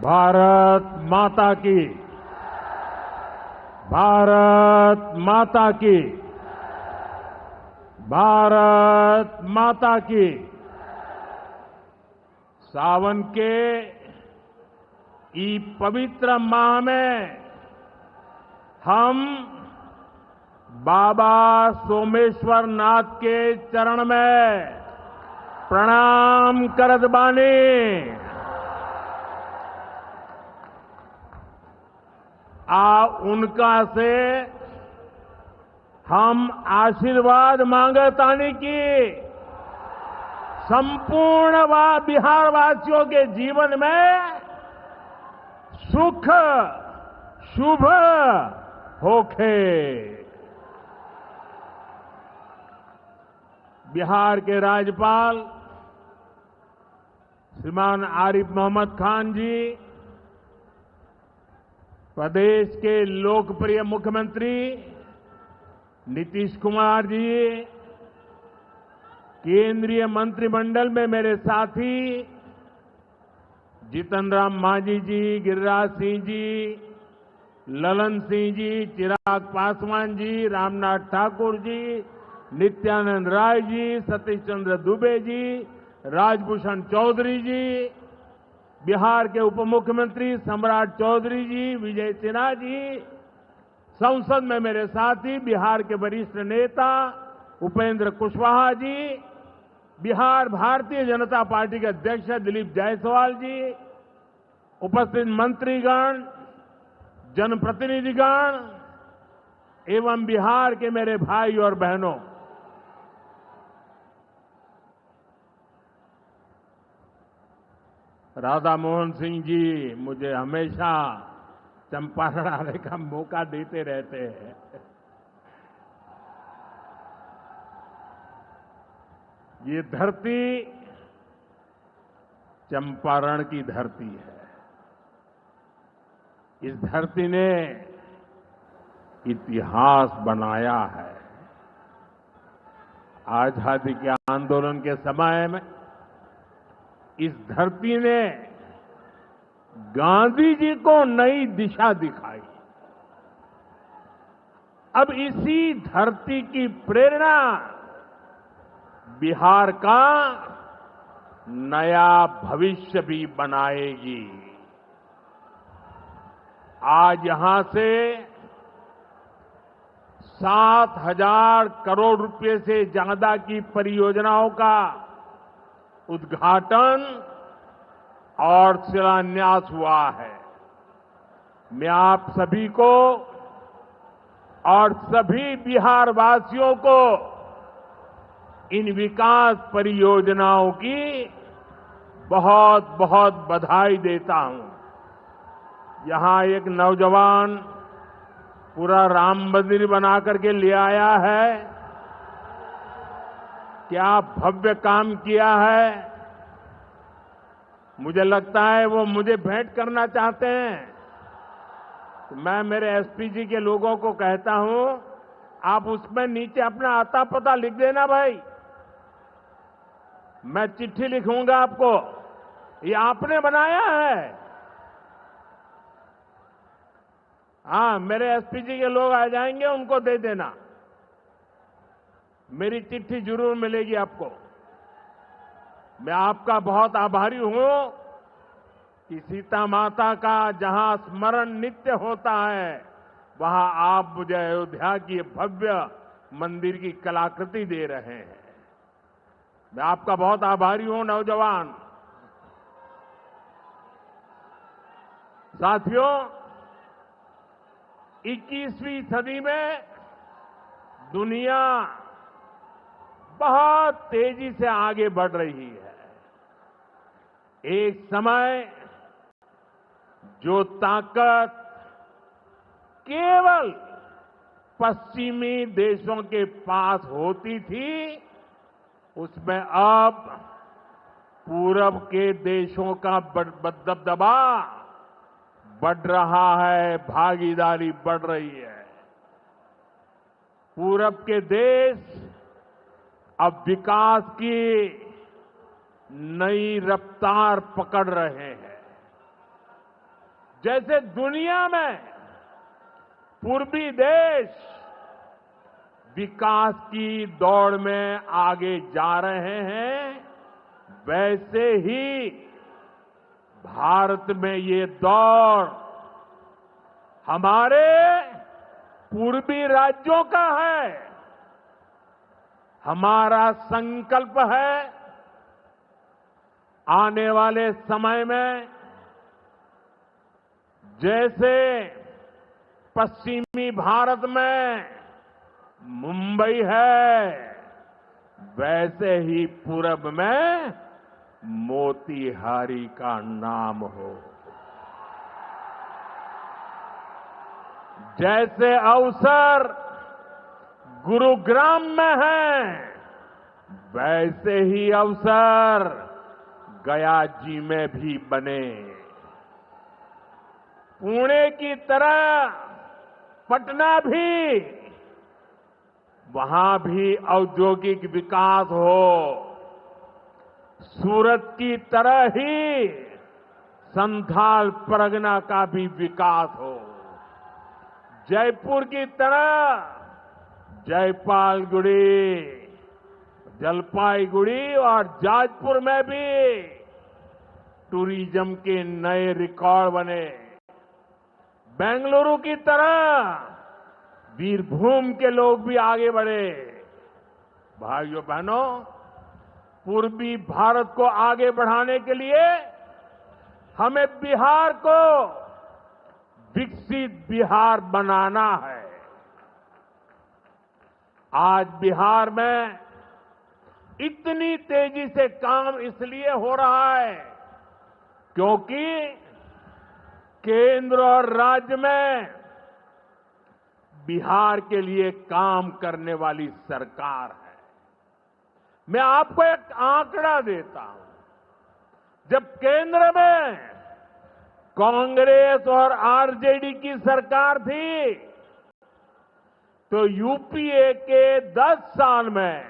भारत माता की। भारत माता की। भारत माता की। सावन के इस पवित्र माह में हम बाबा सोमेश्वर नाथ के चरण में प्रणाम करत बानी। उनका से हम आशीर्वाद मांगतानी की संपूर्ण बिहार वासियों के जीवन में सुख शुभ होखे। बिहार के राज्यपाल श्रीमान आरिफ मोहम्मद खान जी, प्रदेश के लोकप्रिय मुख्यमंत्री नीतीश कुमार जी, केंद्रीय मंत्रिमंडल में मेरे साथी जीतन राम मांझी जी, गिरिराज सिंह जी, ललन सिंह जी, चिराग पासवान जी, रामनाथ ठाकुर जी, नित्यानंद राय जी, सतीश चंद्र दुबे जी, राजभूषण चौधरी जी, बिहार के उप मुख्यमंत्री सम्राट चौधरी जी, विजय सिन्हा जी, संसद में मेरे साथी बिहार के वरिष्ठ नेता उपेंद्र कुशवाहा जी, बिहार भारतीय जनता पार्टी के अध्यक्ष दिलीप जायसवाल जी, उपस्थित मंत्रीगण, जनप्रतिनिधिगण एवं बिहार के मेरे भाई और बहनों, राधा मोहन सिंह जी मुझे हमेशा चंपारण आने का मौका देते रहते हैं। ये धरती चंपारण की धरती है। इस धरती ने इतिहास बनाया है। आजादी के आंदोलन के समय में इस धरती ने गांधी जी को नई दिशा दिखाई। अब इसी धरती की प्रेरणा बिहार का नया भविष्य भी बनाएगी। आज यहां से 7,000 करोड़ रुपए से ज्यादा की परियोजनाओं का उद्घाटन और शिलान्यास हुआ है। मैं आप सभी को और सभी बिहार वासियों को इन विकास परियोजनाओं की बहुत बहुत बधाई देता हूं। यहां एक नौजवान पूरा राम मंदिर बना करके ले आया है। क्या भव्य काम किया है। मुझे लगता है वो मुझे भेंट करना चाहते हैं। तो मैं मेरे एसपी जी के लोगों को कहता हूं, आप उसमें नीचे अपना आता पता लिख देना भाई। मैं चिट्ठी लिखूंगा आपको, ये आपने बनाया है। हाँ, मेरे एसपी जी के लोग आ जाएंगे, उनको दे देना। मेरी चिट्ठी जरूर मिलेगी आपको। मैं आपका बहुत आभारी हूं कि सीता माता का जहां स्मरण नित्य होता है, वहां आप मुझे अयोध्या की भव्य मंदिर की कलाकृति दे रहे हैं। मैं आपका बहुत आभारी हूं नौजवान साथियों। 21वीं सदी में दुनिया बहुत तेजी से आगे बढ़ रही है। एक समय जो ताकत केवल पश्चिमी देशों के पास होती थी, उसमें अब पूरब के देशों का दबदबा बढ़ रहा है, भागीदारी बढ़ रही है। पूरब के देश अब विकास की नई रफ्तार पकड़ रहे हैं। जैसे दुनिया में पूर्वी देश विकास की दौड़ में आगे जा रहे हैं, वैसे ही भारत में ये दौड़ हमारे पूर्वी राज्यों का है। हमारा संकल्प है आने वाले समय में जैसे पश्चिमी भारत में मुंबई है, वैसे ही पूरब में मोतीहारी का नाम हो। जैसे अवसर गुरुग्राम में है, वैसे ही अवसर गया जी में भी बने। पुणे की तरह पटना भी, वहां भी औद्योगिक विकास हो। सूरत की तरह ही संथाल परगना का भी विकास हो। जयपुर की तरह जयपालगुड़ी, जलपाईगुड़ी और जाजपुर में भी टूरिज्म के नए रिकॉर्ड बने। बेंगलुरु की तरह वीरभूम के लोग भी आगे बढ़े। भाइयों बहनों, पूर्वी भारत को आगे बढ़ाने के लिए हमें बिहार को विकसित बिहार बनाना है। आज बिहार में इतनी तेजी से काम इसलिए हो रहा है क्योंकि केंद्र और राज्य में बिहार के लिए काम करने वाली सरकार है। मैं आपको एक आंकड़ा देता हूं। जब केंद्र में कांग्रेस और आरजेडी की सरकार थी, तो यूपीए के 10 साल में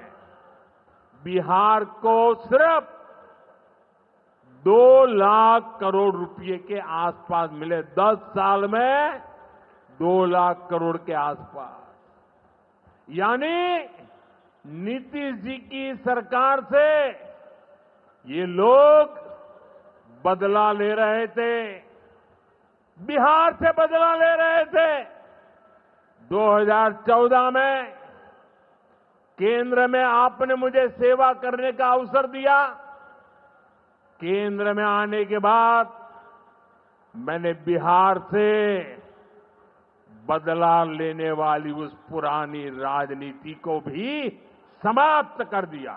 बिहार को सिर्फ 2 लाख करोड़ रुपए के आसपास मिले। 10 साल में 2 लाख करोड़ के आसपास। यानी नीतीश जी की सरकार से ये लोग बदला ले रहे थे, बिहार से बदला ले रहे थे। 2014 में केंद्र में आपने मुझे सेवा करने का अवसर दिया। केंद्र में आने के बाद मैंने बिहार से बदला लेने वाली उस पुरानी राजनीति को भी समाप्त कर दिया।